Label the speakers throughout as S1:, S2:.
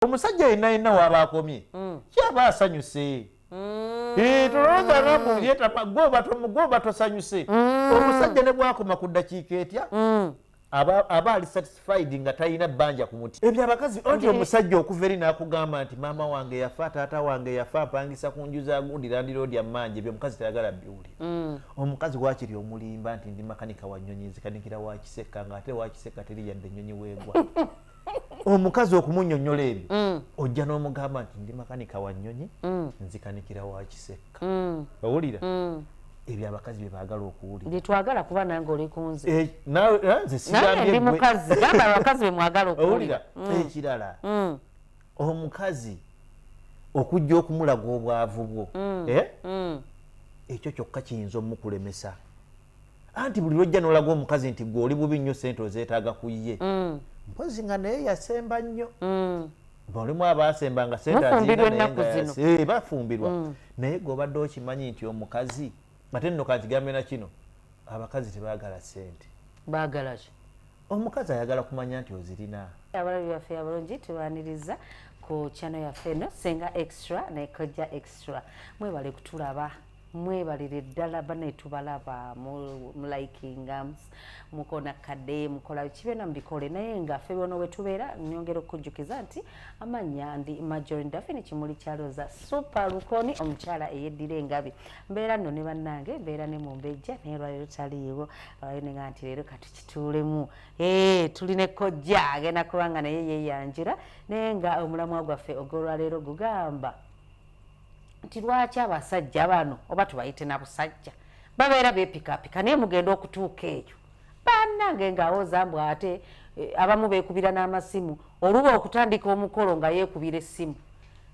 S1: omusajja yenna waba akomye kyaba asanyuse tulowooza namulyeta goba tosanyuse omusajja ne bwakoma ku ddakiika etya aba ali satisfied nga talina bbanja ku muti ebyo abakazi anti omusajja okuva eri n'akugamba nti maama wange yafa taata wange yafa apangisa ku nju za gundi landiroodi ammanja ebyo omukazi tayagala biwulira omukazi waakiri omulimba nti ndi makanika wa nnyonyi nzikanikira wakiseka ng'ate wakiseka teri yadde ennyonyi weegwa omukazi okumunnyonnyola ebyo ojja n'omugamba nti ndi makanika wa nnyonyi nzikanikira wakiseka owulira ebyo abakazi bye baagala okuwulira
S2: byetwagala kuba nange oli kunze
S1: nze
S2: ndi mukazi gamba abakazi be mwagala okuwulira
S1: ekirala omukazi okujja okumulaga obwavu bwo ekyo kyokka kiyinza omukulemesa anti buli lwojja n'olaga omukazi nti gwe oli bubi nnyo sente ozeetaaga ku ye mpozi nga naye yasemba nnyo balimu abasembanga sente bafumbirwa naye gweobadde okimanyi nti omukazi ate nno kankigambe na kino abakazi tebaagala sente
S2: baagala ki
S1: omukazi ayagala kumanya nti ozirina
S2: abalabi baffe abalungi tubaaniriza ku channel yaffe eno Senga Extra ne Kojja Extra mwebale kutulaba mwebalire ddala bane tubalaba mu likinga mukona kadde mukola kibyonna mbikole naye nga ffe bono wetubeera nyongera okujjukiza nti amanya ndi Marjorie Daphne Kimuli Kyaloza Super Lukoni omukyala eyeddira engabi mbeera nno ne bannange mbeera ne mumbejja naye lwaleero taliiwo abayonenga nti leero katukituulemu tuline Kojja agenda kubanga naye yeeyanjira naye nga omulamwa gwaffe ogwolwaleero gugamba nti lwaki abasajja bano oba tubayite na busajja babeera beepikaapika naye mugenda okutuuka eyo bannange ng'awoza mbw ate abamu beekubira n'amasimu oluba okutandika omukolo nga yeekubira essimu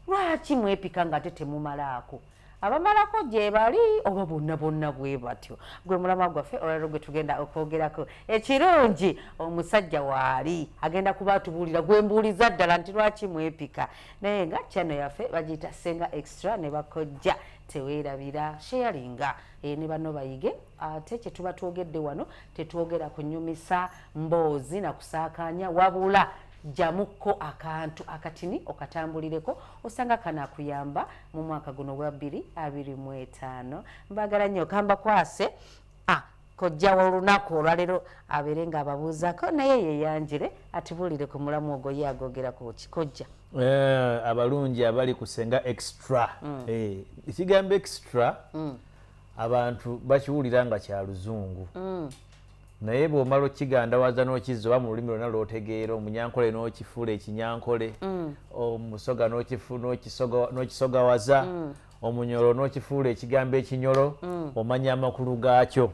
S2: lwaki mwepika nga ate temumalaako abamalako gye bali oba bonna bwe batyo gwe mulama gwaffe olwaleero gwe tugenda okwogerako ekirungi omusajja waali agenda kuba atubuulira gwe mbuuliza ddala nti lwaki mwepika naye nga channel yaffe bagiyita Senga Extra ne bakojja teweerabira sharinga ne bano bayige ate kye tuba twogedde wano tetwogera kunyumisa mboozi na kusaakaanya wabula jamuko akantu akatini okatambulireko osanga kana kuyamba mu mwaka guno gwa 2025 mbagala nnyo kamba kwase Kojja w'olunaku olwaleero abeere nga ababuuzako naye yeeyanjire atubulire ku mulamu ogwo ye agogera ku Kojja
S1: abalungi abali ku Senga Extra ekigambo extra abantu bakiwulira nga kya luzungu naye bw'omala okigandawaza n'okizza oba mu lulimi lwonna lw'otegeera omunyankole n'okifuula ekinyankole omusoga n'okisogawaza omunyolo n'okifuula ekigambo ekinyolo omanya amakulu gaakyo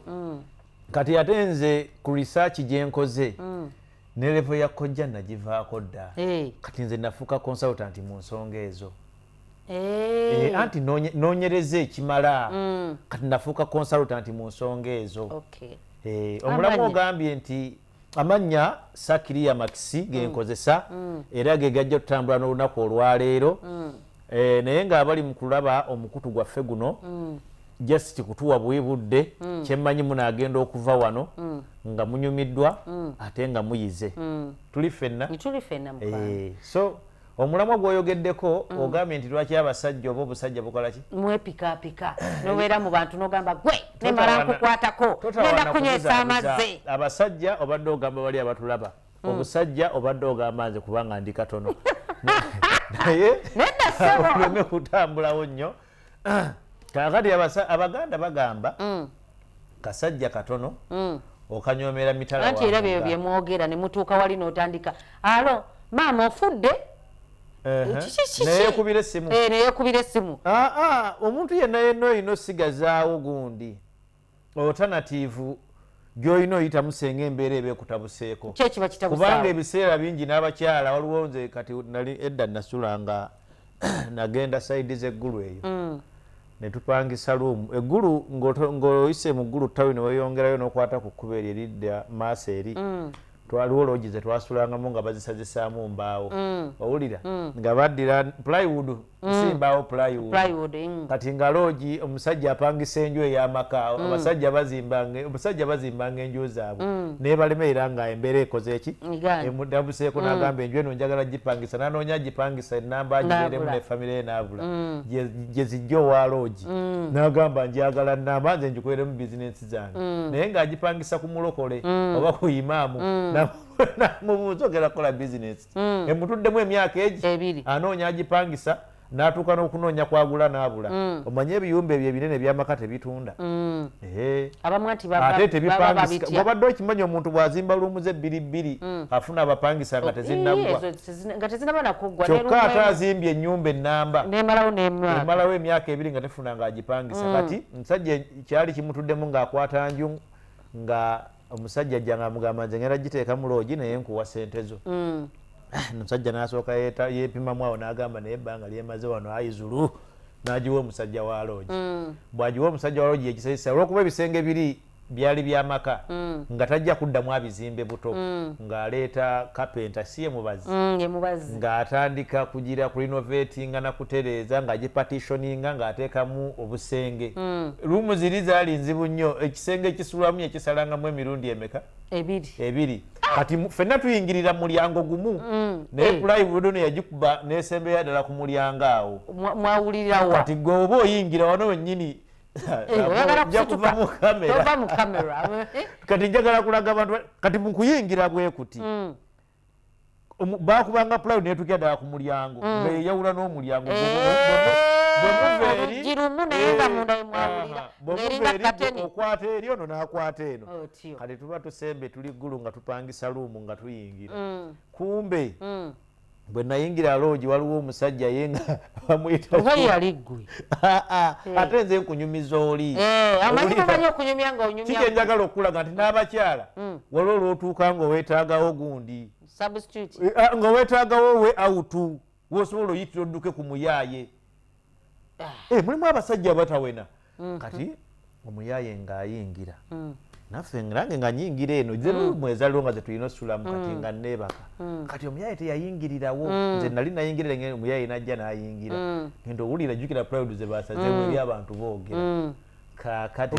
S1: kati ate nze ku research gye nkoze ne level ya Kojja nagivaako dda kati nze nafuuka consultant mu nsonga ezo anti noonyereza ekimala kati nafuuka consultant mu nsonga ezo omulamu ogambye nti amannya Sakiriya Makisi genkozesa era ge gajja tutambula n'olunaku olwaleero naye ng'abali mu kulaba omukutu gwaffe guno just kutuwa bwebudde kyemmanyi munaagenda okuva wano nga munyumiddwa ate nga muyize tuli ffenna so omulamwa gwoyogeddeko ogambye nti lwaki abasajja oba obusajja bukola ki
S2: mwepikaapika nobeera mu bantu n'ogamba gwe nemala nkukwatako genda kunywesa amazzi
S1: abasajja obadde ogamba bali abatulaba obusajja obadde ogamba nze kubanga ndi katono naye oleme kutambulawo nnyo kakati abaganda bagamba kasajja katono okanyomera mitala
S2: anti era byo bye mwogera ne mutuuka wali n'otandika alo maama ofudde
S1: neyekubira essimu
S2: neyekubira essimu
S1: omuntu yenna yenna olina osigazaawo gundi alternative gy'olina oyitamu senga embeera eba ekutabuseeko kubanga ebiseera bingi n'abakyala waliwo nze kati nali edda nasula nga nagenda saidi z'eggulu eyo netupangisa luumu eggulu ng'oyise mu ggulu tawi ne weeyongerayo n'okwata ku kkuba eryo eridda maaso eri twaliwo loogi ze twasulangamu nga bazisazisaamu mbaawo owulira nga baddira plywood si mbaawo plywood kati nga loogi omusajja apangisa enju ey'amaka omusajja bazimbanga enju zaabwe naye balemerera nga embeera ekoze eki emudabuseeko n'agamba enju eno njagala gipangisa nanoonya gipangisa enamba agibeeremu ne famire ye n'abula gye zijja owa loogi n'agamba njagala namba nze njikuleremu bizinensi zange naye ng'agipangisa ku mulokole oba ku imaamu namubuuza ogenda kukola bizinensi emutuddemu emyaka egi anoonya agipangisa n'atuuka n'okunoonya kwagula n'abula omanye ebiyumba ebyo ebinene by'amaka tebitunda ate tebipangisa obadde okimanyi omuntu bw'azimba luumuze ebbiri afuna abapangisa nga tezinnaggwa kyokka ate azimbye ennyumba ennamba emalawo emyaka ebiri nga tefuna ng'agipangisa kati omusajja kyali kimutuddemu ng'akwata nju nga omusajja ajjanga amugamba nze ngenda giteekamu loogi naye nkuwa sente zo omusajja n'asooka yeepimamu awo n'agamba naye ebbanga lyemaze wano ayizulu n'agiwa omusajja wa loogi bw'agiwa omusajja wa loogi yekisanyusa olw'okuba ebisenge biri byali by'amaka nga tajja kuddamu abizimbe buto ng'aleeta kapenta si ye mubazi ng'atandika kugira ku renovatinga na kutereeza ng'agipatitioninga ng'ateekamu obusenge luumu ziri zaali nzibu nnyo ekisenge ekisulwamu ekisalangamu emirundi emeka ebiri kati ffenna tuyingirira mulyango gumu naye plywood ono yagikuba n'esembeya ddala ku mulyango awo kati gwe oba oyingira wano wennyini nja kuva mu kamera kati njagala kulaga abantu kati mukuyingira bwe kuti bakubanga plywood netukira ddala ku mulyango ng'eyawula n'omulyango okwata eri ono n'akwata eno kati tuba tusembe tuli ggulu nga tupangisa luumu nga tuyingira kumbe bwe nayingira loogi waliwo omusajja ye nga bamuyitayali ate nze nkunyumiza oli kike njagala okulaga nti n'abakyala waliwo olwotuuka ng'oweetaagawo gundi ng'oweetaagawo we autu wosobola oyitira odduke ku muyaaye mulimu abasajja abatawena kati omuyaaye ng'ayingira naffe nange nga nyingira eno zerumu ezaliwo nga zetulina osulamu kati nga neebaka kati omuyaaye teyayingirirawo nze nali nayingirira ngene omuyaaye najja n'ayingira ngenda owulira jjukira plywood ze basazeemu eri abantu boogera kakati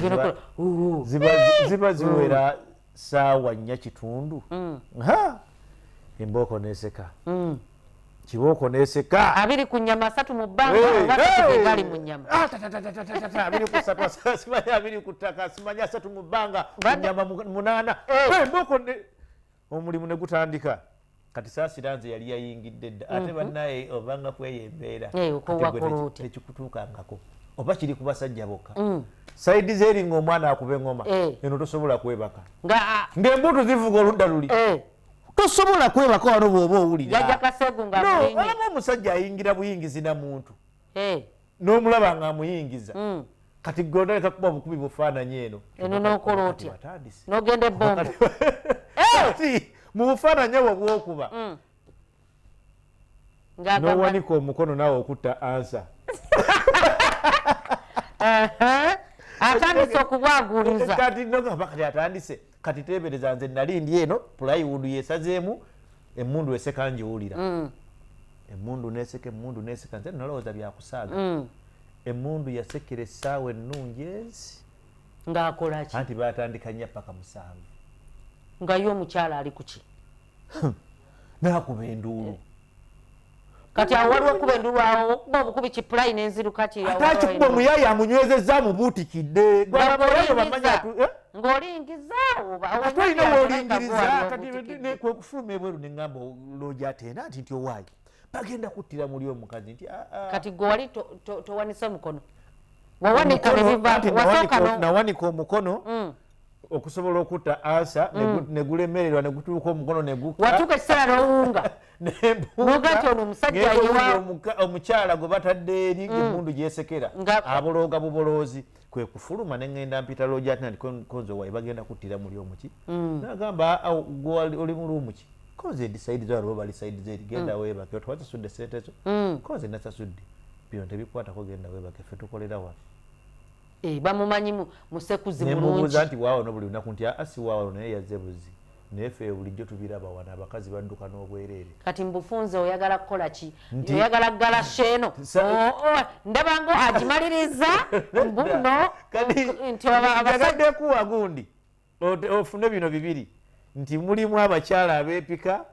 S1: ziba ziwera saawa 4 kitundu embooko neeseka kibooko neeseka
S2: 2 ku nnyama 3 mu bbanga gali mu nnyama
S1: 2 ku 3 simanya 2 ku ttaka simanya 3 mu bbanga nnyama 8 embooko omulimu ne gutandika kati saasira nze yali yayingidde dda ate bannaye obanga kweyo embeera tekikutuukangako oba kiri ku basajja bokka saidi zeeringa omwana akuba eŋŋoma eno tosobola kwebaka ng'embuutu zivuga oludda luli tosobola kwebaka wano bw'oba owulira olaba omusajja ayingira buyingizi na muntu n'omulaba nga amuyingiza kati gondaleka kuba bukubi bufaananyi eno
S2: n'okola otya n'ogenda ebbombo
S1: mu bufaananyi obwo bwokuba n'owanika omukono naawe okutta ansa
S2: atandise okubwaguliza
S1: kati nogamba kati atandise kati tebereza nze nali ndi eno plywood yesazeemu emmundu eseka njiwulira emmundu neseka nze nalowooza byakusaaga emmundu yasekera essaawa ennungi ezi
S2: ng'akola ki
S1: anti batandika 4 paka 7
S2: nga ye omukyala ali kuki
S1: n'akuba enduulu
S2: kati awo waliwo okuba enduulu awo okuba obukubi kipulayi n'enziruka
S1: atakikuba omuyaayi amunywezezza mubutiikidde
S2: ng'olingizaawo
S1: olina woolingiriza kati kwekufuluma ebweru neŋŋamba loogi ateena nti nti owaayi bagenda kuttira muli omukazi nti
S2: kati gwe wali towanise mukono wawanika nebiva
S1: nawanika omukono okusobola okutta ansa negulemererwa negutuuka omukono
S2: watuuka ekiseera n'owunga nogati ono omusajja
S1: omukyala gwe batadde eri emmundu gyesekera abolooga buboloozi kwe kufuluma neŋŋenda mpita loogi ati nandikoze wayi bagenda kuttira muli omuki nagamba oli muluumuki koze edi saidi zo alibo bali saidi zeri genda weebake otwazisudde sente zo koze nasasudde bino tebikwatako genda weebake ffe tukolera wano
S2: bamumanyi musekuzi mulungi
S1: nemubuuza nti waawo no buli lunaku nti asi waawo naye yazze buzi nefe bulijjo tubiraba wana abakazi badduka n'obwerere
S2: kati mbufunze oyagala kukola ki oyagala gala sheno ndabango agimaliriza mbuno
S1: nti abasajja kuwa gundi ofune bino bibiri nti mulimu abakyala abeepika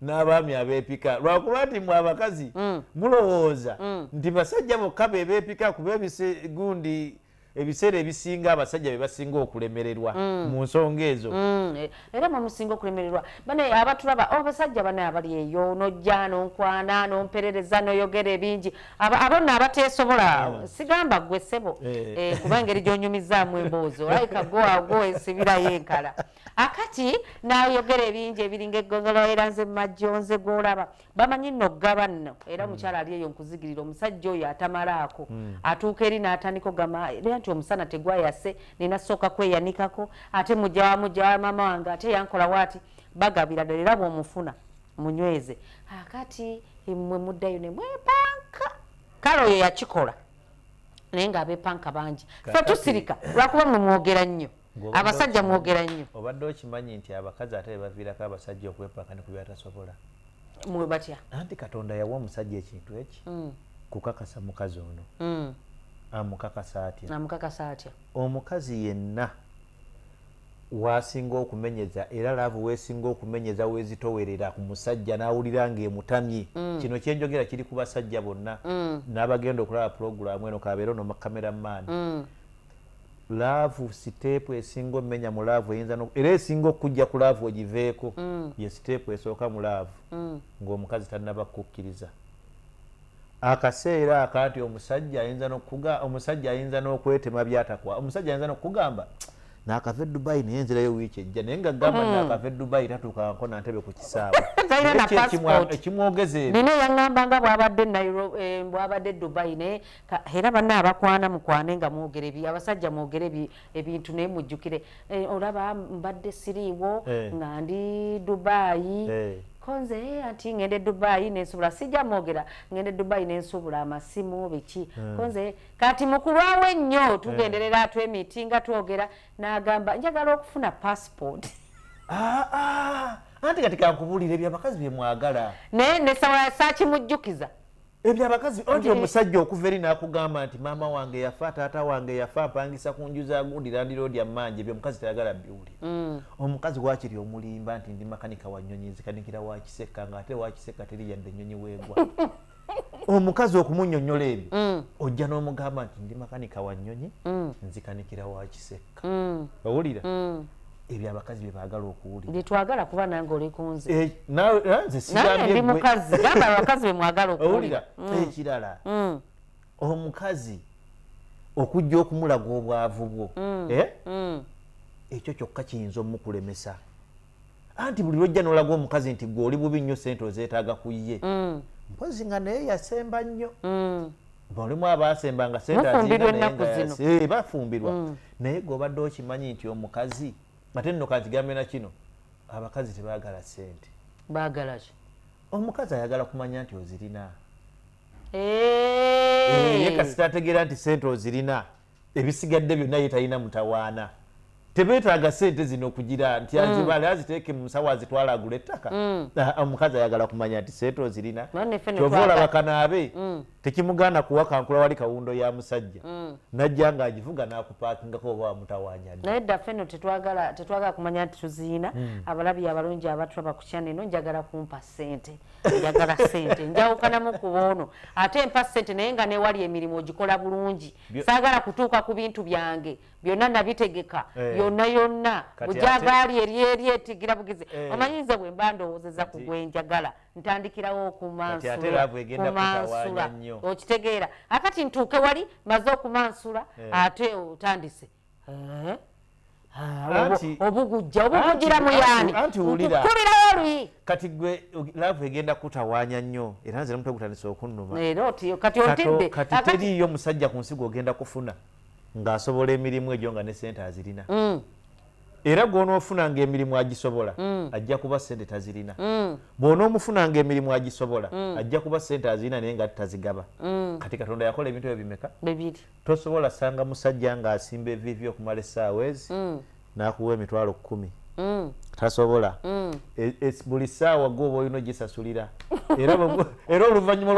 S1: n'abaami abeepika lwakuba nti mwe abakazi mulowooza nti basajja bokka be beepika kuba gundi ebiseera ebisinga abasajja be basinga okulemererwa mu nsonga ezo
S2: era musinga okulemererwa bane abatulaba abasajja bane abali eyo nojja nonkwana nomperereza noyogera ebingi abonna abateesobola sigamba gwe ssebo kuba engeri gyonyumizaamu emboozi olayika go esibirayo enkala akati nayogera ebingi ebiringa eggongolo era nze mumajjo nze gwolaba bamanyi nno ggaba nno era mukyala ali eyo nkuzigirira omusajja oyo atamalaako atuuka eri n'atandika ogamba era nti omusana tegwayase ninasooka kweyanikako ate mujja mama wange ate yankola waati bagabira ddala era bw'omufuna munyweze akati mmwe muddayo ne mwepanka kale oyo yakikola naye ng'abeepanka bangi fe tusirika lwakuba mmwe mwogera nnyo abasajja mwogera nnyo
S1: obadde okimanyi nti abakazi ate bebaviirako abasajja okwepanka ne ku byatasobola
S2: mwe batya
S1: anti katonda yawa omusajja ekintu eki kukakasa mukazi ono amukakasa atya omukazi yenna wasinga okumenyeza era laavu weesinga okumenyeza weezitowerera ku musajja n'awulira ng'emutamye kino kyenjogera kiri ku basajja bonna n'abagenda okulaba pulogulaamu eno kabeera ono kameramaani laavu siteepu esinga omenya mu laavu era esinga okujja ku laavu ogiveeko ye siteepu esooka mu laavu ng'omukazi tannaba kukkiriza akaseera akati omusajja ayinza n'okwetema byatakwa omusajja ayinza n'okugamba nakava Dubai naye nzirayo wiiki ejja naye nga gamba nakava Dubai tatuukanko nantebe ku kisaawe ekimwogeza ebyo
S2: nina yaŋŋamba nga bw'abadde Dubai naye era banna abakwana mukwane nga mwogera abasajja mwogere ebintu naye mujjukire olaba mbadde siriiwo nga ndi Dubai konze anti ngende Dubai nensobola sijja mwogera ngende Dubai nensobola amasimu biki konze kati mukulwawo ennyo tugenderera atwemitinga twogera n'agamba njagala okufuna passport
S1: anti kati kankubulira ebyabakazi bye mwagala
S2: naye nesawa saakimujjukiza
S1: ebyabakazi onti omusajja okuva eri n'akugamba nti maama wange yafa taata wange yafa apangisa ku nju za gundi landiroodi ammanje ebyo omukazi tayagala biwulira omukazi waakiri omulimba nti ndi makanika wa nnyonyi nzikanikira wakiseka ng'ate wakiseka teri yadde ennyonyi weegwa omukazi okumunnyonnyola ebyo ojja n'omugamba nti ndi makanika wa nnyonyi nzikanikira wakiseka owulira ebyo abakazi bye baagala okuwulira
S2: byetwagala kuba nange oli kunze
S1: nze sigambye
S2: ndi mukazi gamba abakazi be mwagala okuwulira
S1: ekirala omukazi okujja okumulaga obwavu bwo ekyo kyokka kiyinza omukulemesa anti buli lwojja n'olaga omukazi nti gwe oli bubi nnyo sente ozeetaaga ku ye mpozi nga naye yasemba nnyo balimu abaasembanga sente bafumbirwa naye gweobadde okimanyi nti omukazi ate nno kankigambe na kino abakazi tebaagala sente
S2: baagala ki
S1: omukazi ayagala kumanya nti ozirina ye kasita ategeera nti sente ozirina ebisigadde byonna ye talina mutawaana tebeetaaga sente zino okugira nti azibale aziteeke mu nsawo azitwala agula ettaka omukazi ayagala kumanya nti sente ozirina kyova olaba kanaabe tekimugaana kuwakankula wali kawundo ya musajja najja ng'agivuga n'akupaakingako oba wamutawaanya
S2: naye dda ffenno tetwagala kumanya nti tuziina abalabi abalungi abatulaba ku kyana eno njagala kumpa sente njagala sente njawukanamu ku boono ate mpa sente naye nga newali emirimu ogikola bulungi saagala kutuuka ku bintu byange byonna nabitegeka yonna bujagaali eri etigira bugize omanyize bwe mba ndowoozeza ku gwe njagala ntandikirawo okumansula okitegeera akati ntuuke wali maze okumansula ate otandise obugugira muyani nkukubirawo oluyi
S1: kati gwe laavu egenda kutawaanya nnyo era nze nomutwe gutandise okunnuma
S2: kati otidde
S1: kati teriiyo omusajja ku nsi gw'ogenda kufuna ng'asobola emirimu egyo nga ne sente azirina era gw'onoofunanga emirimu agisobola ajja kuba sente tazirina bw'onoomufunanga emirimu agisobola ajja kuba sente azirina naye nga tazigaba kati katonda yakola ebintu ebyo bimeka
S2: bibiri
S1: tosobola sanga musajja ng'asimba evivyo okumala essaawa ezi n'akuwa emitwalo 10 tasobola buli ssaawa gwoba olina ogisasulira era oluvannyuma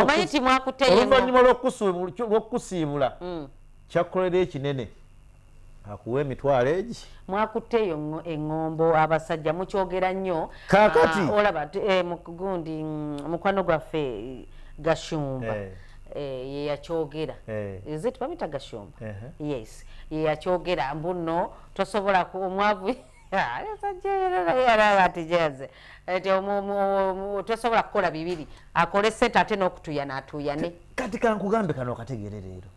S1: lw'okukusiibula kyakukolera ekinene akuwa emitwalo egi.
S2: Mwakutteeyo eŋŋombo abasajja mukyogera nnyo
S1: kaakati
S2: olaba gundi mukwano gwaffe Gashumba ye yakyogera izit bamita Gashumba yes ye yakyogera mbuno tosobola ku omwavu tosobola kukola bibiri akole sente ate n'okutuya n'atuyane.
S1: Kati kankugambe kano okategere leero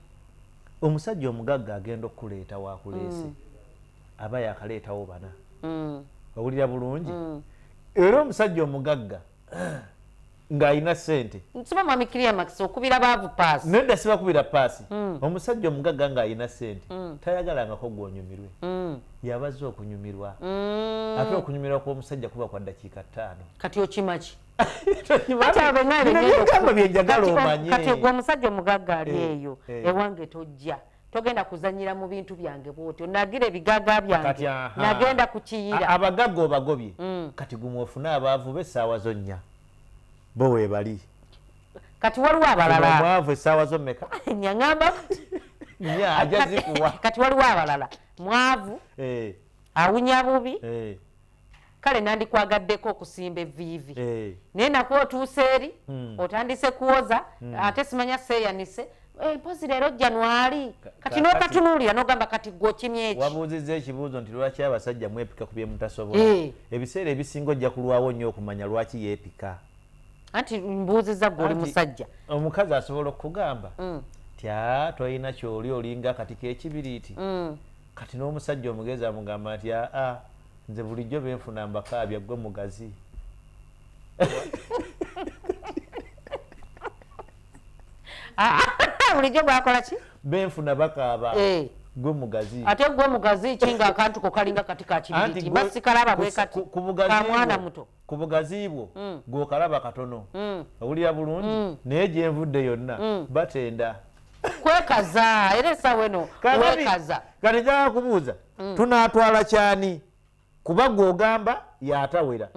S1: omusajja omugagga agenda okuleeta waakuleese aba yakaleetawo bana owulira bulungi era omusajja omugagga ng'alina ssente
S2: nsiba mwami Climax okubira baavu paasi
S1: nedda sibakubira paasi omusajja omugagga ng'alina ssente tayagalangako gw'onyumirwe yabaza okunyumirwa ate okunyumirwa kw'omusajja kuba kwa ddakiika 5
S2: kati okimaki
S1: byenjagala omanye
S2: kati gwe omusajja omugagga ali eyo ewange tojja togenda kuzanyira mu bintu byange bwotyo nagira ebigaga byange nagenda kukiyira
S1: abagagga obagobye kati gumwe ofune abaavu b'essaawa zo 4 bo weebali
S2: kati waliwo abalala
S1: mwavu essaawa zo mmeka
S2: nyaŋŋamba
S1: ajja zikuwa
S2: kati waliwo abalala mwavu awunya bubi kale nandikwagadeko okusimba eviivi naye nako otuuse eri otandise kuwoza ate simanya seeyanise mpozi leero Januari kati n'okatunuulira n'ogamba kati gw'okimye eki
S1: wabuuzizza ekibuuzo nti lwaki abasajja mwepika ku bye mutasobola ebiseera ebisinga ojja kulwawo nnyo okumanya lwaki yeepika
S2: anti mbuuzizza gw'oli musajja
S1: omukazi asobola okukugamba ti tolina kyoli olinga kati k'ekibiriiti kati n'omusajja omugezi amugamba nti nze bulijjo benfuna mbakaabya gwe mugazi
S2: bulijjo bwakola ki
S1: benfuna bakaaba gwe mugazi
S2: ate gwe mugazi kinga akantu ko kalinga kati ka kibiriti basikalaba bwe kati ka mwana muto
S1: ku bugazi bwo gw'okalaba katono owulira bulungi naye gye nvudde yonna batenda
S2: kwekaza era essaawa eno kwekaza
S1: kati njagala kubuuza tunaatwala kyani kuba gw'ogamba yaatawera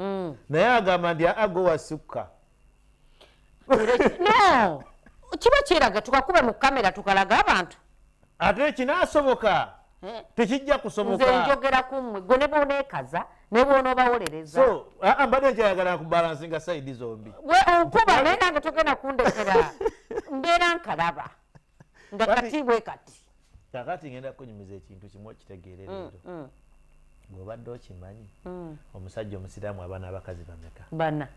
S1: naye agamba nti agwe wasukka
S2: no kiba kyeraga tukakube mu kamera tukalaga abantu
S1: ate kinaasoboka tekijja kusoboka
S2: nze njogera ku mmwe gwe ne bw'oneekaza ne bw'onoobawolereza
S1: so mbadde nkyayagala kubalansinga sayidi zombi
S2: nkuba naye nange togenda kundekera mbeera nkalaba nga kati bwe kati
S1: kakati ngenda kunyumiza ekintu kimu okitegeere leero ng'obadde okimanyi omusajja omusiraamu abaana abakazi bameka
S2: bana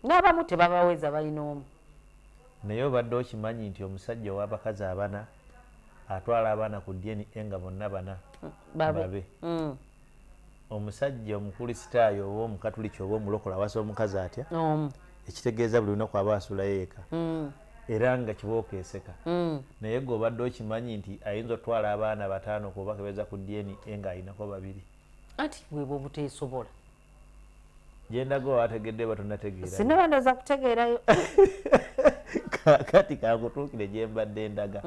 S2: n'abamu tebabaweza balina omu
S1: naye obadde okimanyi nti omusajja ow'abakazi abana atwala abaana ku DNA nga bonna bana babe omusajja omukulisitaayo oba omukatuliki oba omulokola awasa omukazi atya ekitegeeza buli lunaku aba asulayo eka era nga kibookeeseka naye gwe obadde okimanyi nti ayinza otwala abaana 5 kubakebeza ku DNA nga alinako 2
S2: ati bweba obuteesobola
S1: gyendaga wategedde batonategeera
S2: sinabandoza kutegeerayo
S1: kati kakutuukire gye mbadde ndaga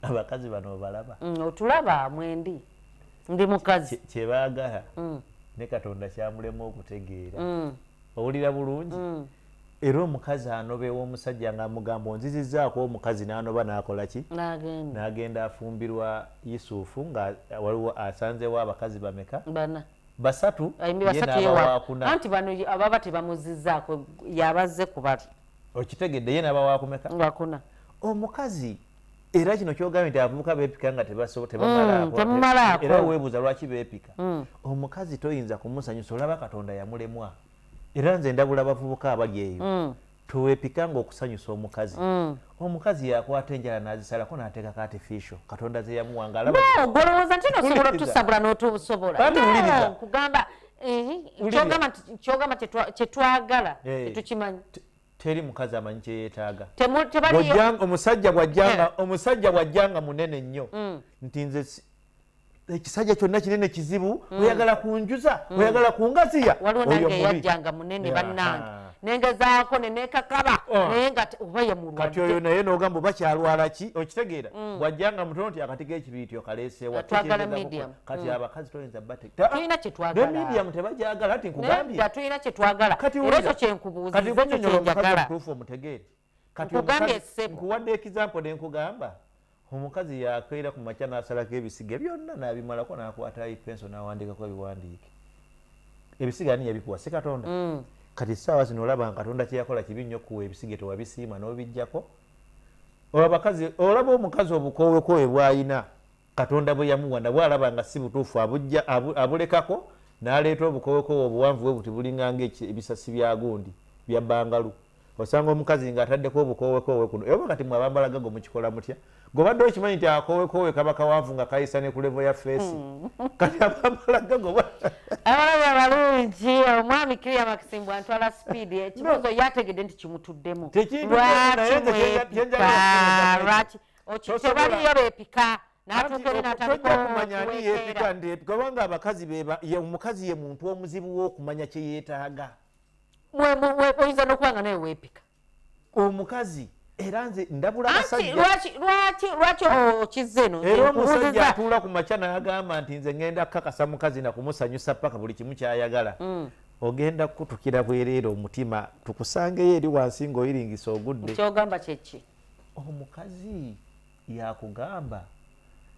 S1: abakazi bano obalaba
S2: otulaba mwendi ndi mukazi
S1: kyebaagala ne Katonda kyamulema okutegeera owulira bulungi era omukazi anobewa omusajja ng'amugamba onzizizaako omukazi n'anoba n'akola ki n'agenda afumbirwa Yusufu nga waliwo asanzewo abakazi bameka basatu
S2: anti bano ababa tebamuzizzaako yabazze ku bali
S1: okitegedde ye n'aba waakumeka
S2: wakuna
S1: omukazi era kino kyogambye nti abavubuka beepika nga tebamalaako era weebuuza lwaki beepika omukazi toyinza kumusanyusa olaba Katonda yamulemwa era nze ndabula abavubuka abali eyo teweepika nga okusanyusa omukazi omukazi yakwata enjala n'azisalako n'ateekako artificial Katonda ze yamuwanga
S2: golowooza nti nosobola otusabbula n'otusobola kugamba kyogamba kyetwagala tetukimanyi
S1: teri mukazi amanyi kyeyeetaaga omusajja bw'ajjanga munene nnyo nti nze ekisajja kyonna kinene kizibu oyagala kunjuza oyagala kungaziya
S2: waliwo nange yajjanga munene bannange nengezaako nenekakaba naye nga oba ye mulwadde
S1: kati oyo naye n'ogamba bakyalwala ki okitegeera bwajjanga mutono nti akati k'ekibiiti okaleesewa kati abakazi toyinza
S2: tulina
S1: kyetwagalamidiyamu tebajagala nti nkugambye
S2: tulina kyetwagala era ekyo kyenkubuuziza ekyo kyenjagala
S1: omutuufu omutegeere kati nkuwadde ekizampo ne nkugamba omukazi yakeera ku makya n'asalako ebisiga byonna n'abimalako n'akwata ipenso n'awandiikako ebiwandiike ebisiga ni yabikuwa si Katonda kati ssaawa zino olaba Katonda kyeyakola kibi nnyo kuwa ebisige tewabisiima n'obijjako olaba omukazi obukoowekowe bw'ayina Katonda bwe yamuwa nabwe alaba nga si butuufu abulekako n'aleeta obukoowekowe obuwanvu bwe buti bulinganga ebisasi bya gundi bya bbangalu osanga omukazi ng'ataddeko obukoowekowe kuno oba kati mwe abambalagago mukikola mutya gobadde okimanyi nti akoowekowe kaba kawanvu nga kayisa ne ku levo ya feesi kati abambalagago
S2: abalaba balungi omwami Kiria Maximbu antwala sipiidi ekibuzo yategedde nti kimutuddemu lwaki tebaliyo beepika n'atuukere
S1: n'atalikokumanya kubanga abakazi omukazi ye muntu omuzibu w'okumanya kye yeetaaga
S2: oyinza n'okuba nga naye weepika
S1: omukazi era nze ndabula abasajja
S2: lwaki okizze eno
S1: era omusajja atuula ku makya n'agamba nti nze ngenda kukakasa mukazi na kumusanyusa paka buli kimu kyayagala ogenda kukutukira bwereere omutima tukusangeyo eri wansi ng'oyiringisa ogudde
S2: kyogamba kyeki
S1: omukazi yakugamba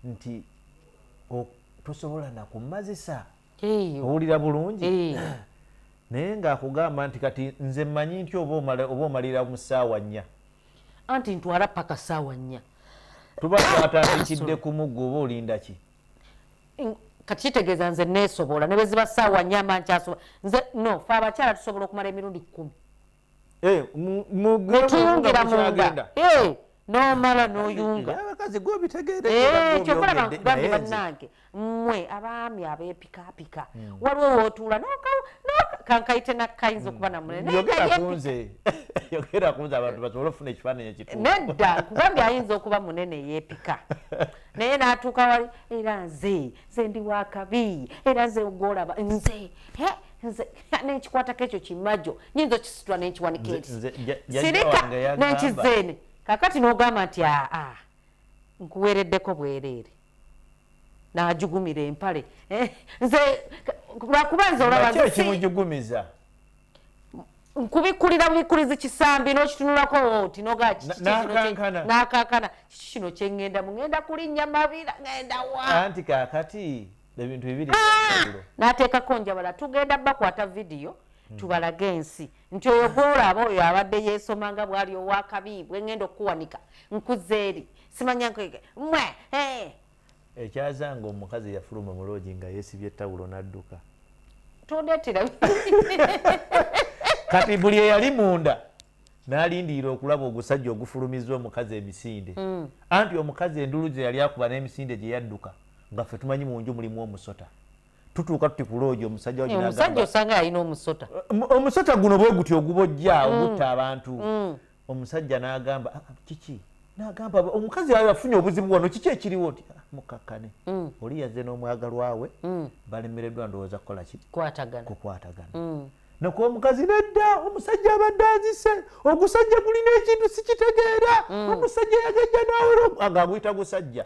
S1: nti tosobola nakumazisa owulira bulungi naye ng'akugamba nti kati nze mmanyi nti oba omalira mu ssaawa 4
S2: anti ntwala paka ssaawa 4
S1: tuba twatandikidde ku muggo oba olinda ki
S2: kati kitegeeza nze neesobola ne bwe ziba ssaawa 4 ama nkyasobola nze no fe abakyala tusobola okumala emirundi 10 netuyungira munda n'omala n'oyunga
S1: abakazi gwobitegeerekyokolaba
S2: nkugambye bannange mmwe abaami abeepikaapika waliwo wootuula kankayite nakkayinza okuba
S1: yogera kunze abantu basobole okufuna ekifaananyi ekituufu
S2: nedda nkugambye ayinza okuba munene yeepika naye n'atuuka wali era nze ndi wakabi era nze gwolaba nze nenkikwatako ekyo kimajo nyinza okisitula nenkiwanika eri sirika nenkizeene kakati n'ogamba nti nkuweereddeko bwereere n'ajugumira empale nze lwakuba nze olaba
S1: ekimujugumiza
S2: nkubikulira bubikulizi kisambi n'okitunulako oti n'akankana kiki kino kyengenda mugenda kulinnya mabira ngenda wa
S1: anti kakati ebintu bibiri
S2: n'ateekako njabala tugenda bakwata vidiyo tubalage ensi nti oyo gwolaba oyo abadde yeesomanga bwali owakabi bwengenda okuwanika nkuzeeri simanya mwe
S1: ekyazanga omukazi yafuluma muloogi nga yeesibye ettawulo n'adduka
S2: tondeetera
S1: kati buli eyali munda n'alindiira okulaba ogusajja ogufulumiza omukazi emisinde anti omukazi endulu ze yali akuba n'emisinde gye yadduka nga ffe tumanyi mu nju mulimu omusota tutuuka tuti ku loogi omusajja
S2: osanga yalina omusota
S1: omusota guno bwe guti ogubojja ogutta abantu omusajja n'agamba kiki n'agamba omukazi afunye obuzibu wano kiki ekiriwo nti mukakkane oli yazze n'omwagalwa we balemereddwa ndowooza kukola ki kukwatagana naku omukazi nedda omusajja abadde azise ogusajja gulina ekintu sikitegeera omusajja yagajja nawe ng'aguyita gusajja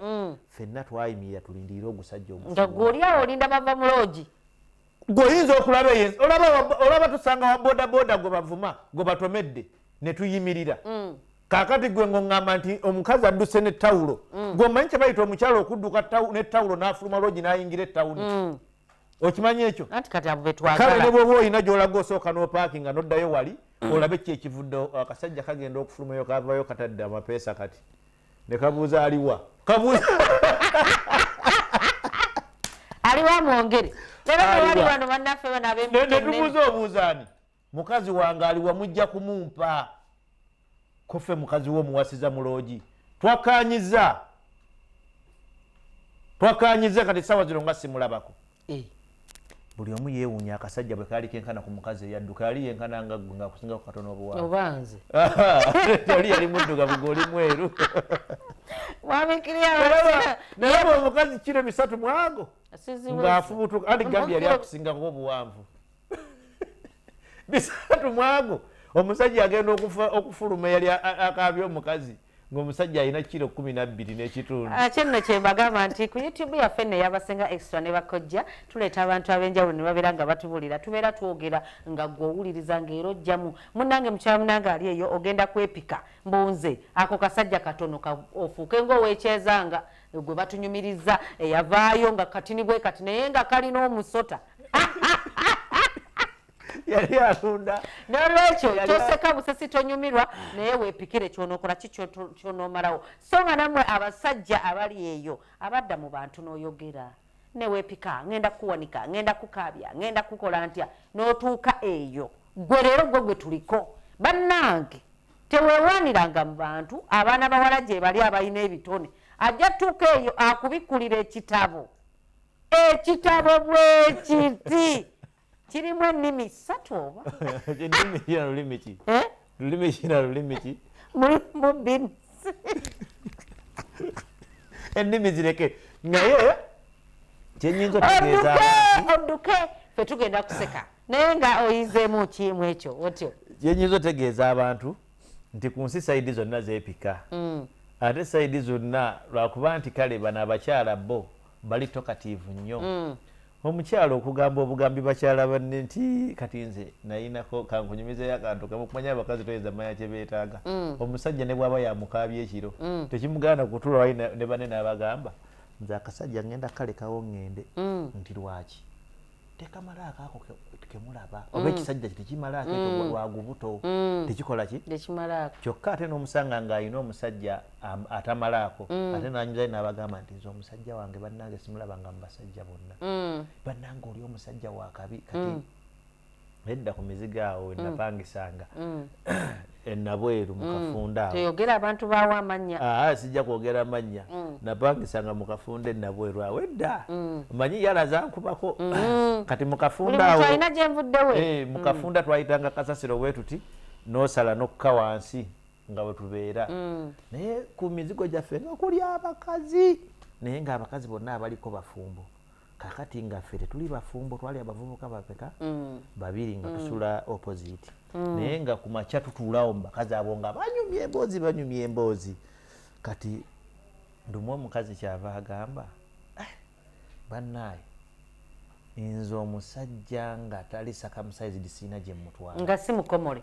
S1: ffenna twayimirira tulindiire ogusajja
S2: nga gwoliawo olinda bava muloogi
S1: gweoyinza okulaba olaba tusanga wa bodaboda gwe bavuma gwe batomedde ne tuyimirira kakati gwe ng'oŋŋamba nti omukazi adduse n'ettawulo gweomanyi kye bayita omukyala okudduka n'ettawulo n'afuluma loogi n'ayingira ettawuni okimanyi ekyo kale ne bwoba olina gy'olaga osooka n'opaakinga n'oddayo wali olabe ki ekivudde akasajja kagenda okufulumayo kavayo katadde amapeesa kati ne kabuuza aliwa
S2: aliwa mwongere wali wano bannaffe
S1: ne tubuuza obuuzaani mukazi wange aliwa mujja kumumpa koffe mukazi wo muwasiza mu loogi twakaanyiza kati sawa zino nga simulabako buli omu yeewuunya akasajja bwe kaali kenkana ku mukazi eyadduka yali yenkana nga ggwe ngaakusinga ku katono obuwanvu
S2: obanze
S1: oli yali muddugavu gweoli mweru naye bwe omukazi kiro 3 mwago ng'afubutuka andi gambi yali akusingako obuwanvu 3 mwago omusajja agenda okufuluma yali akabya omukazi ng'omusajja alina kilo 12 n'ekitundu.
S2: Kye nno kye mbagamba nti ku YouTube yaffe nno eyabasenga extra ne bakojja tuleeta abantu ab'enjawulo ne babeera nga batubulira tubeera twogera nga gwe owuliriza ng'era ojjamu munnange mukyala munnange ali eyo ogenda kwepika mbunze ako kasajja katono ofuuke ng'oweekyezanga gwe batunyumiriza eyavaayo nga katini bwe kati naye nga kalina omusota
S1: yali alunda
S2: nolwekyo toseka busesi tonyumirwa naye weepikire kyonokola ki kyonomalawo so nga nammwe abasajja abali eyo abadda mu bantu n'oyogera neweepika ngenda kuwanika ngenda kukaabya ngenda kukola ntya n'otuuka eyo gwe leero gwe tuliko bannange teweewaaniranga mu bantu abaana bawala gye bali abalina ebitone ajja tuuka eyo akubikulira ekitabo bwe kiti kirimu ennimi 3 oba
S1: ennimi kina lulimi ki lulimi kina lulimi ki
S2: mulimu bins
S1: ennimi zireke naye kyenyinza otegeeza
S2: odduke fe tugenda kuseka naye nga oyizeemu kimu ekyo otyo
S1: kyenyinza otegeeza abantu nti ku nsi sayidi zonna zeepika ate sayidi zonna lwakuba nti kale bano abakyala bo bali tokatiivu nnyo omukyalo okugamba obugambi bakyala banne nti kati nze nayinako kankunyumizeyo akantu kamu kumanya abakazi toyinza manya kye beetaaga omusajja ne bw'aba yamukaabya ekiro tekimugaana kutula wali ne banne n'abagamba nze akasajja ngenda kalekawo ŋŋende nti lwaki tekamalaako ako kemulaba oba ekisajja tekimalaako ekyo lwagubuto tekikola ki kyokka ate n'omusanga ng'alina omusajja atamalaako ate nanyuzayo n'abagamba nti nze omusajja wange bannange simulabanga mu basajja bonna bannange oli omusajja wa kabi kati edda ku mizigo awo napangisanga enabweru mu kafunda awo
S2: toyogera abantu baawo amannya
S1: sijja kwogera mannya napangisanga mu kafunda enabweru awo edda manyi yalaza nkubako kati mu kafunda awo
S2: alina gye nvuddewe
S1: mu kafunda twayitanga kasasiro bwe tuti n'osala n'okka wansi nga bwe tubeera naye ku mizigo gyaffe nga kuli abakazi naye ng'abakazi bonna abaliko bafumbo kakati nga ffe tetuli bafumbo twali abavubuka bapeka babiri nga tusula opposite naye nga ku makya tutuulawo mu bakazi abo nga banyumya emboozi kati ndumu omukazi kyava agamba bannaaye nze omusajja nga tali circumcised siina gye mutwala
S2: nga si mukomole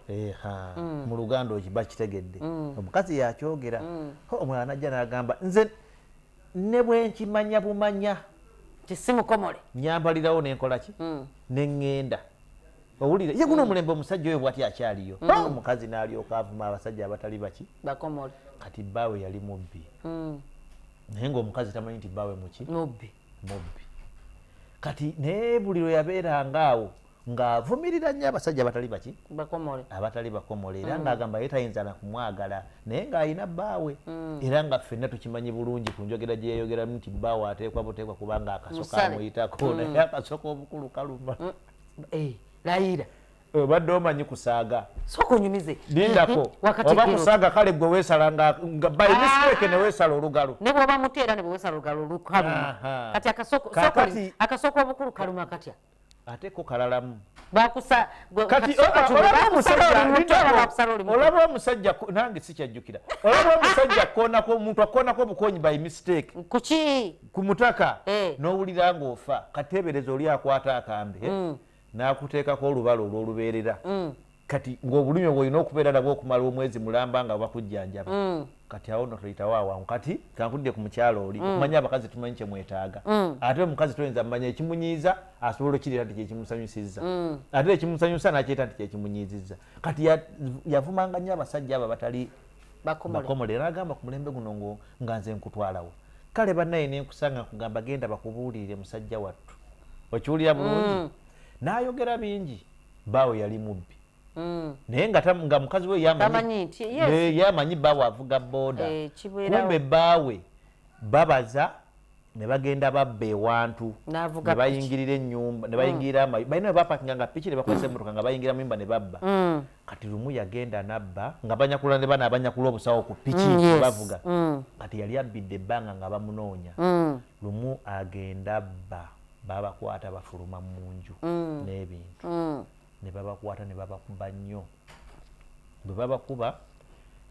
S1: mu luganda okiba kitegedde omukazi yakyogera omulala najja n'agamba nze ne bwe nkimanya bumanya
S2: tisimukomole
S1: nyambalirawo nenkola ki neŋŋenda owulire ye guno omulembe omusajja oyo bwati akyaliyo omukazi n'alyoka avuma abasajja abatali baki
S2: bakomole
S1: kati bbaawe yali mubbi naye ng'omukazi tamanyi nti bbaawe muki
S2: mubbi
S1: kati naye buli lwe yabeeranga awo ng'avumirira nnyo abasajja abatali baki abatali bakomole era ng'agamba ye tayinza na kumwagala naye ng'alina bbaawe era nga ffenna tukimanyi bulungi ku njogera gye yeeyogeramu nti bbaawe ateekwa buteekwa kubanga akasoka amuyitako naye akasoka obukulu kaluma
S2: layira
S1: obadde omanyi kusaaga
S2: sokunyumize
S1: lindako oba kusaaga kale gwe weesala nga by mistake ne weesala olugalo
S2: ne bw'oba muteera ne bwe weesala olugalo lukaluma kati akasoka obukulu kaluma katya
S1: ate ko kalalamu
S2: bakusa
S1: kati olaba omusajja nange sikyajjukira olaba omusajja akoonako omuntu akoonako obukonyi by mistake
S2: kuki
S1: ku mutaka n'owulira ng'ofa kateebereza oli akwata akambe n'akuteekako olubalo olw'olubeerera kati ng'obulumi obwo olina okubeera nabwo okumala omwezi mulamba nga bakujjanjaba kati awo no tuyitawo awangu kati kankudde ku mukyalo oli okumanya abakazi tumanyi kye mwetaaga ate omukazi toyinza mumanya ekimunyiiza asobola okirira nti kyekimusanyusizza ate ekimusanyusa nakyeta nti kyekimunyiizizza kati yavumanga nnyo abasajja abo abatali bakomole era agamba ku mulembe guno nga nze nkutwalawo kale bannaye nenkusanga nkugamba genda bakubuulire musajja wattu okiwulira bulungi n'ayogera bingi bbaawe yali mubbi naye nga mukazi we yamanyi bbaawe avuga booda kumbe bbaawe babaza ne bagenda babba ewantu ne bayingirira ennyumba ne bayingirira balina bapakinga nga piki ne bakozesa emmotoka nga bayingira mu nyumba ne babba kati lumu yagenda nabba nga banyakula ne bana abanyakula obusawo ku piki bavuga kati yali abbidde ebbanga nga bamunoonya lumu agenda bba babakwata bafuluma mu nju n'ebintu ne babakwata ne babakuba nnyo bwe babakuba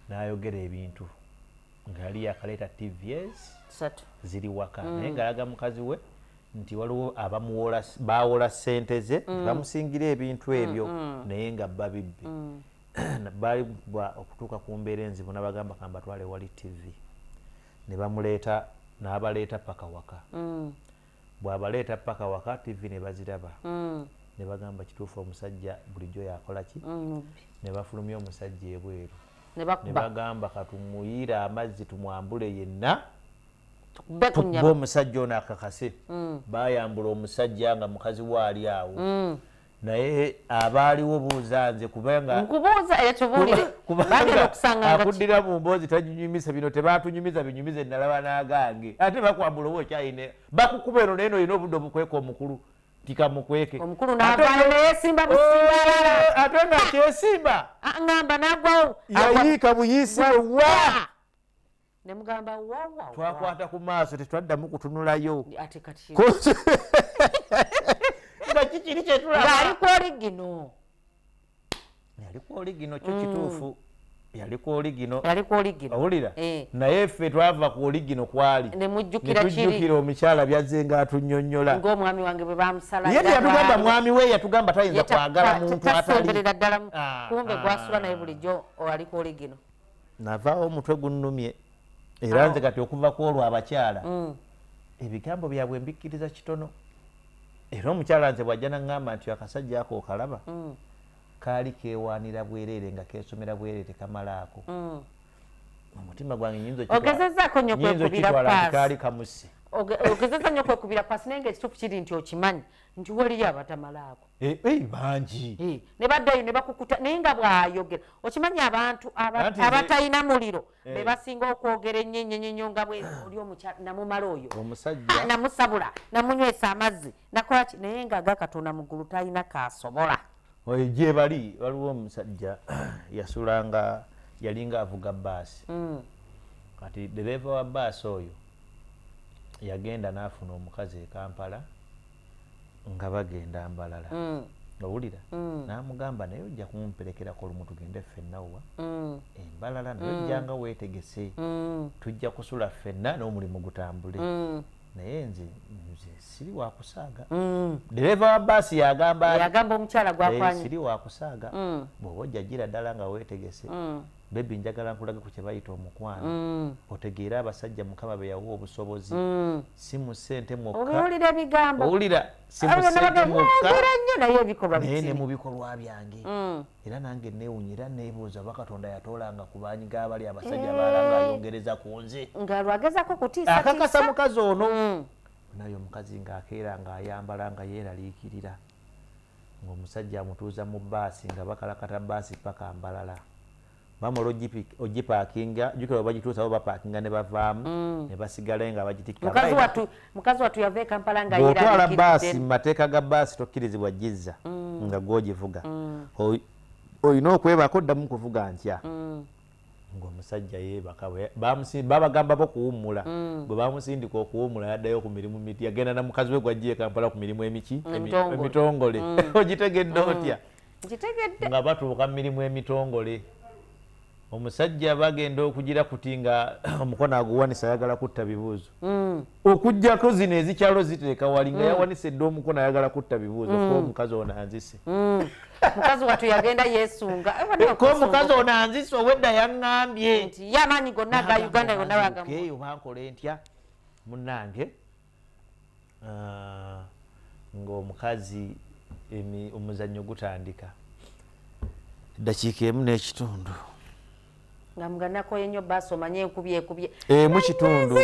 S1: n'ayogera ebintu nga yali yakaleeta tvs ziri waka naye ng'alaga mukazi we nti waliwo bawola ssente ze bamusingira ebintu ebyo naye nga babibbi balibwa okutuuka ku mbeera enzibu n'abagamba kambatwale wali tv ne bamuleeta n'abaleeta paka waka bw'abaleeta paka waka tv ne baziraba ne bagamba kituufu omusajja bulijjo yakola ki ne bafulumya omusajja ebweru ne bagamba katumuyire amazzi tumwambule yenna tukube omusajja ono akakase bayambula omusajja nga mukazi we ali awo naye abaaliwo buuza nze kubanga akuddira mu mboozi taginyumisa bino tebatunyumiza binyumize nalaba n'agange ate bakwambula oba okyayine bakukuba eno naye noyina obudde obukweka omukulu tikamukweke
S2: omukulu n'avaayo neyesimba busimba
S1: ate nga kyesimba
S2: ngamba n'agwawo
S1: yayiika buyisi wa
S2: nemugamba wawa
S1: twakwata ku maaso tetwaddamu kutunulayo
S2: ate kati
S1: nga kikiri kyetulaba
S2: ng'ali ku oligino
S1: yali ku oligino kyo kituufu yali ku oligino owulira naye ffe twava ku oligino kwali netujjukira omukyala byazze ng'atunnyonnyola
S2: ng'omwami wange bwe bamusala
S1: ye teyatugamba mwami we yatugamba tayinza kwagala muntu
S2: tasomberera ddala kumbe gwasula naye bulijjo ali ku oligino
S1: navaawo omutwe gunnumye era nze kati okuva ku olwo abakyala ebigambo byabwe mbikkiriza kitono era omukyala nze bw'ajja naŋŋamba nti akasajja ako okalaba kaali keewaanira bwereere nga keesomera bwereere kamalaako omutima gwange
S2: ogezezaako nnyo kwekubira paasi
S1: kaali kamusse
S2: ogezeza nnyo kwekubira paasi naye ngaekituufu kiri nti okimanyi nti waliyo abatamalaako
S1: bangi
S2: ne baddayo ne bakukuta naye nga bw'ayogera okimanyi abantu abatalina muliro be basinga okwogera ennyo nga bwe oli omukyala namumala oyo namusabula namunywesa amazzi nakola ki naye nga agakatonda mu ggulu talina kaasobola
S1: gye bali waliwo omusajja yasulanga yalinga avuga bbaasi kati dereeva wa bbaasi oyo yagenda n'afuna omukazi e Kampala nga bagenda Mbalala owulira n'amugamba naye ojja kumumperekerako olumu tugende ffenna wa Mbalala naye ojjanga weetegese tujja kusula ffenna n'omulimu gutambule naye nze siri wakusaaga dereeva wa bbaasi yagamba
S2: omukyala gwakwanye
S1: siri wakusaaga bw'oba ojja gira ddala nga weetegese bebi njagala nkulage ku kye bayita omukwano otegeera abasajja mukama be yawa obusobozi si mu ssente mwokka owulira si mu ssente mwokka naye ne mu bikolwa byange era nange neewunya era neebuuza oba Katonda yatoolanga ku baanyiga abali abasajja baalanga ayongereza ku nze akakasa mukazi ono naye omukazi ng'akeera ng'ayambala nga yeeraliikirira ng'omusajja amutuuza mu bbaasi nga bakalakata bbaasi paka Mbalala bamala ogipaakinga jukira bagituusa bo bapaakinga ne bavaamu ne basigala nga bagitikka
S2: mukazi wattu yava e Kampala nga
S1: bw'otwala bbaasi mu mateeka ga bbaasi tokkirizibwa gizza nga gw'ogivuga olina okwebako oddamu kuvuga ntya ng'omusajja yeebaka babagambako kuwummula bwe bamusindika okuwummula yaddayo ku mirimu miti yagenda na mukazi we gwajja e Kampala ku mirimu emitongole ogitegedde otya nga batuuka mu mirimu emitongole omusajja bagenda okugira kuti nga omukono aguwanisa ayagala kutta bibuuzo okujjako zino ezikyalo ziteeka wali nga yawanise dde omukono ayagala kutta bibuuzo ko omukazi ono anzise
S2: mukazi wattu yagenda yeesunga
S1: ko omukazi ono anzise owedda yaŋŋambye
S2: nti ye amaanyi gonna aga Uganda yonna
S1: eyo bankole ntya munnange ng'omukazi omuzannyo gutandika eddakiika emu n'ekitundu
S2: nga muganako yenyo bbaasi omanye ekubye
S1: mu kitundu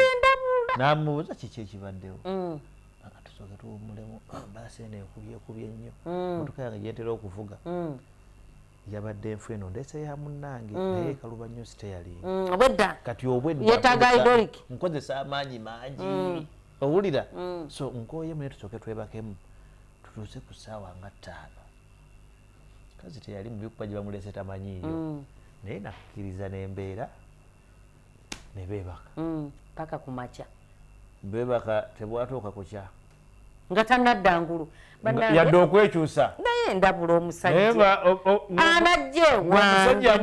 S1: n'amubuuza kiki ekibaddewo tusooke tuwummulemu bbaasi eno ekubye nnyo motoka yange gyentera okuvuga yabadde enfu eno ndeese ya munnange naye kaluba nnyo siteyalinga
S2: obwedda
S1: kati obwedda
S2: yeetaaga hydraulic
S1: nkozesa amaanyi mangi owulira so nkooyemu naye tusooke twebakemu tutuuse ku ssaawa nga 5 kazi teyali mu bikupa gye bamuleese tamanyiiyo naye nakkiriza n'embeera ne beebaka
S2: paka ku makya
S1: beebaka tebwatuuka ku kya
S2: nga tannaddangulu
S1: yadde okwekyusa
S2: naye ndabula omusajja anajje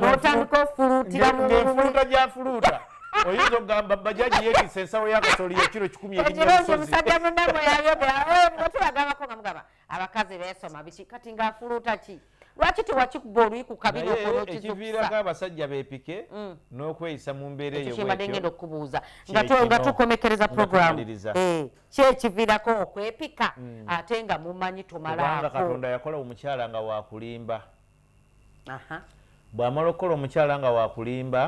S2: n'otandika ofuluutira
S1: ng'efuluuta gy'afuluuta oyinza okugamba bajaji yeetisa ensawo y'akasooli ya kiro 10
S2: omusajja munnamu yayogera batulagambako nga mugamba abakazi beesoma biki kati ng'afuluuta ki lwaki tewakikuba oluyi ku kabina
S1: ekiviirako abasajja beepike n'okweyisa mu mbeera eyo
S2: bwekyo ngenda okubuuza nga tukomekereza programu ki ekiviirako okwepika ate nga mumanyi tomalaako
S1: Katonda yakola omukyala nga wakulimba bw'amala okukola omukyala nga wakulimba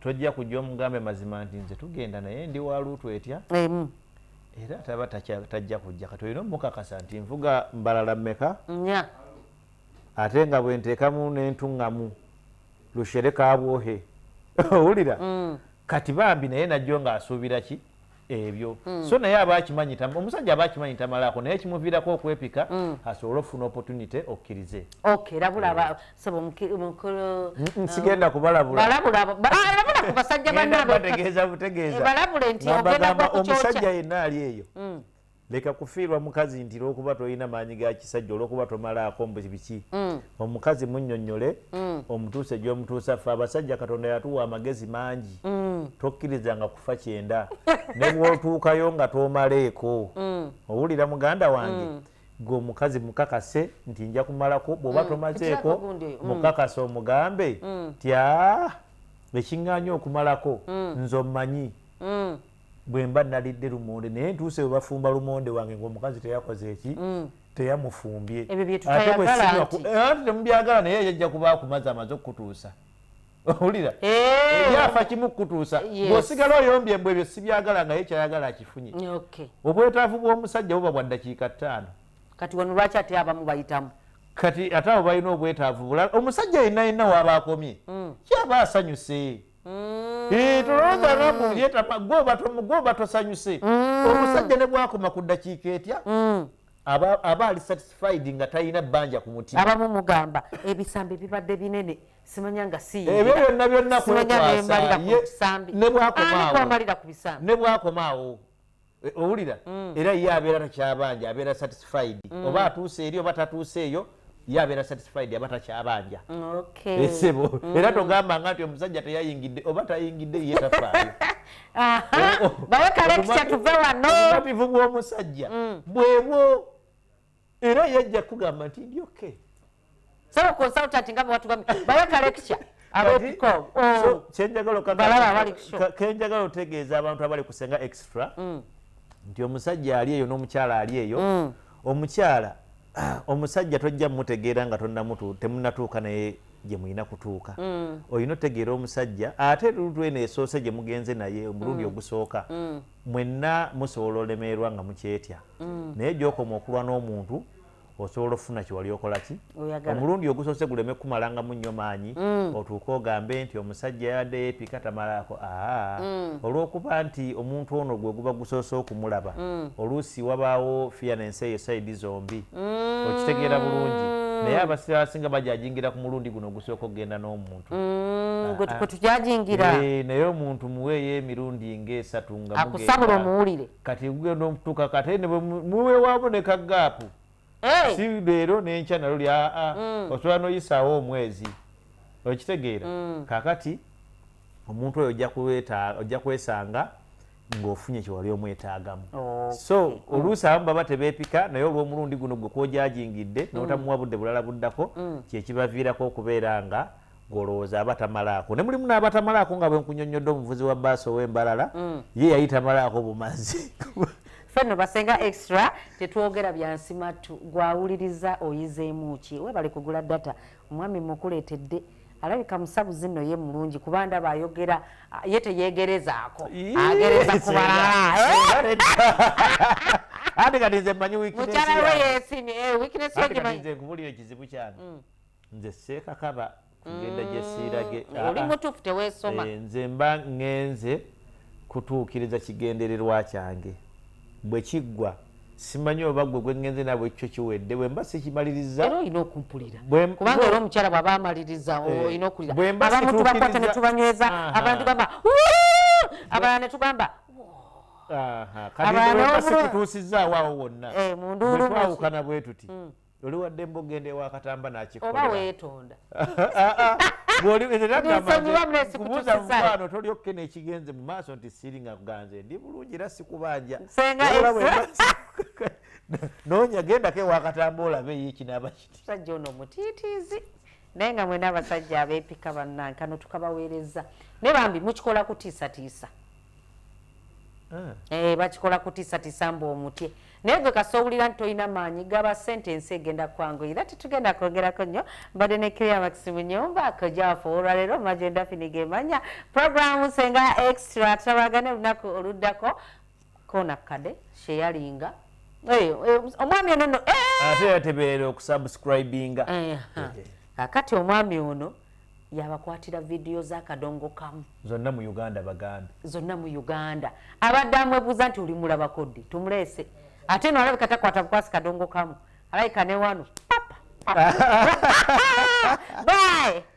S1: tojja kujja omugambe mazima nti nze tugenda naye ndi wa luutu etya era taba tajja kujja kati olina omukakasa nti nvuga mbalala mmeka ate nga bwe nteekamu n'entuŋŋamu lushereka bwohe owulira kati bambi naye najjo ng'asuubira ki ebyo so naye aba akimanyi omusajja aba akimanyi tamalaako naye kimuviirako okwepika asobole okufuna opportunity okkirize
S2: labula
S1: sigenda kubalabula
S2: ku basajja
S1: bannabategeeza butegeeza bagamba omusajja yenna ali eyo leka kufiirwa mukazi nti olwokuba tolina maanyi ga kisajja olwokuba tomalaako biki omukazi munnyonnyole omutuuse gy'omutuusa ffe abasajja Katonda yatuwa amagezi mangi tokkirizanga kufa kyenda ne bw'otuukayo nga tomaleeko owulira muganda wange gwe omukazi mukakase nti nja kumalako bw'oba tomazeeko mukakase omugambe tya ekiŋŋaanya okumalako nze ommanyi bwe mba nalidde lumonde naye ntuuse bwe bafumba lumonde wange ng'omukazi teyakoze eki teyamufumbye ate temubyagala naye yajja kuba akumaze amaze okukutuusa owulira ebyafa kimu kukutuusa ng'osigala oyombye mbw ebyo sibyagala nga ye kyayagala akifunye obwetaavu bw'omusajja buba bwa ddakiika 5
S2: kati wano lwaki ate abamu bayitamu
S1: kati ate abo balina obwetaavu bulala omusajja yenna yenna waaba akomye kyaba asanyuse tolowooza namulyetama gwoba tosanyuse omusajja ne bwakoma ku ddakiika etya aba ali satisfied nga talina bbanja ku mutima
S2: abamu mugamba ebisambi bibadde binene simanya nga
S1: ebyo byonna kwekwasa ne bwakomaawo owulira era ye abeera takyabanja abeera satisfied oba atuuse eri oba tatuuse eyo yabeera satisfied aba takyabanja esebo era togambanga nti omusajja teyayingidde oba tayingidde ye tafaayo obumativu bw'omusajja bwebwo era yajja kugamba nti ndi okay kenjagala otegeeza abantu abali kusenga extra nti omusajja ali eyo n'omukyala ali eyo omusajja tojja mutegeera nga temunnatuuka naye gye mulina kutuuka olina otegeera omusajja ate lutweno esoose gye mugenze naye omulundi ogusooka mwenna musobola olemererwa nga mukyetya naye gyokoma okulwa n'omuntu osobola okufuna kiwali okola ki omulundi ogusoose guleme kumalangamu nnyo maanyi otuuke ogambe nti omusajja yabadde yeepika tamalaako olw'okuba nti omuntu ono gwe guba gusoose okumulaba oluusi wabaawo fiyanensi eyo sayidi zombi okitegeera bulungi naye abasinga bajajingira ku mulundi guno ogusooka okugenda n'omuntu naye omuntu muweeyo emirundi ng'esatu nga
S2: akusabula omuwulire
S1: kati gugenda omutuuka kate ne muweewaamu ne kaggaapu si leero n'enkya naluli osobola n'oyisaawo omwezi okitegeera kakati omuntu oyo ojja kwesanga ng'ofunye kyewali omwetaagamu so oluusi abamu baba tebeepika naye olw'omulundi guno gwe kwojajingidde n'otamuwa budde bulala buddako kyekibaviirako okubeera nga ng'olowooza aba tamalaako ne mulimu n'abatamalaako nga bwe nkunyonnyodde omuvuzi wa baasi ow'embalala ye yali tamalaako bumazi
S2: fenno basenga extra tetwogera byansimatu gwawuliriza oyizeemu ki webale kugula data omwami mukuleetedde alabika musabuzi nno ye mulungi kuba ndaba ayogera ye teyeegerezaako agereza ku balala
S1: ate kati nze mmanyi
S2: mukyala we yeesimye weakness yogimanyi
S1: nze nkubulira ekizibu kyange nze seekakaba kugenda gye siirage
S2: oli mutuufu teweesoma
S1: nze mba ŋŋenze kutuukiriza kigendererwa kyange bwe kiggwa simanyi oba gwe gwe ŋŋenze nabwe ekyo kiwedde bwe mba sikimaliriza
S2: era olina okumpulira kubanga era omukyala bw'aba amaliriza olina okulira abamu tubakwata ne tubanyweza abantu gamba abalala ne tugamba
S1: katutuusizaawo awo wonna bwetwawukana bwe tuti oli wadde mbogende ewakatamba nakikola
S2: oba weetonda
S1: kubuuza mukwano tolyokke nekigenze mu maaso nti siringa kuganze ndi bulungi era sikubanja noonya gendako ewakatamba olabe yikinaba kiti
S2: sajja ono mutiitiizi naye nga mwena abasajja abeepika bannankano tukabaweereza ne bambi mukikola kutiisatiisa bakikola kutiisatiisa mbu omutye naye gwe kasowulira nti tolina maanyi gaba sentensi egenda kwangu era titugenda kwogerako nnyo mbadde ne Kiria Maximu Nyumba kojaafu olwaleero Magenda Finigemanya programu Senga Extra tabagane olunaku oluddako kona kade sheyalinga omwami ono
S1: ate yatebeera okusubscribinga
S2: kakati omwami ono yabakwatira vidiyo z'akadongo kamu
S1: zonna mu Uganda bagambe
S2: zonna mu Uganda abadde amwebuuza nti oli mulabakodde tumuleese ate no alabika takwata bukwasi kadongo kamu alayika ne wano papa bye